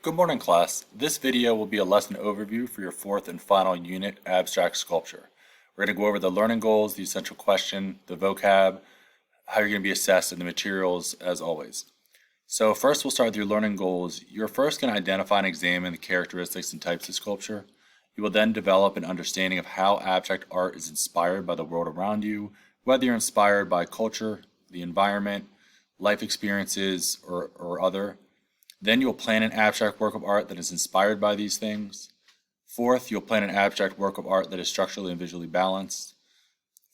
Good morning, class. This video will be a lesson overview for your fourth and final unit, Abstract Sculpture. We're going to go over the learning goals, the essential question, the vocab, how you're going to be assessed, and the materials as always. So first we'll start with your learning goals. You're first going to identify and examine the characteristics and types of sculpture. You will then develop an understanding of how abstract art is inspired by the world around you, whether you're inspired by culture, the environment, life experiences, or other. Then you'll plan an abstract work of art that is inspired by these things. Fourth, you'll plan an abstract work of art that is structurally and visually balanced.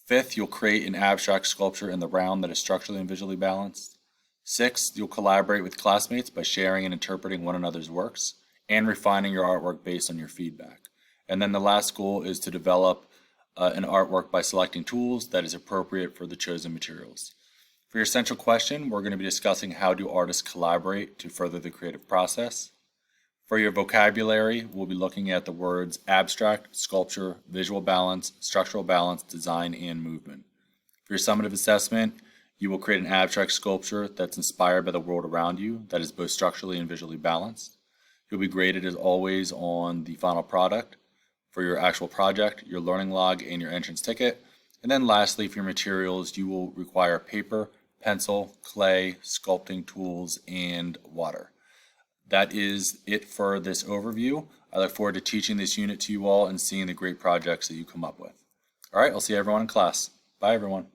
Fifth, you'll create an abstract sculpture in the round that is structurally and visually balanced. Sixth, you'll collaborate with classmates by sharing and interpreting one another's works and refining your artwork based on your feedback. And then the last goal is to develop an artwork by selecting tools that is appropriate for the chosen materials. For your essential question, we're going to be discussing how do artists collaborate to further the creative process. For your vocabulary, we'll be looking at the words abstract, sculpture, visual balance, structural balance, design, and movement. For your summative assessment, you will create an abstract sculpture that's inspired by the world around you that is both structurally and visually balanced. You'll be graded as always on the final product. For your actual project, your learning log, and your entrance ticket. And then lastly, for your materials, you will require paper, pencil, clay, sculpting tools, and water. That is it for this overview. I look forward to teaching this unit to you all and seeing the great projects that you come up with. All right, I'll see everyone in class. Bye, everyone.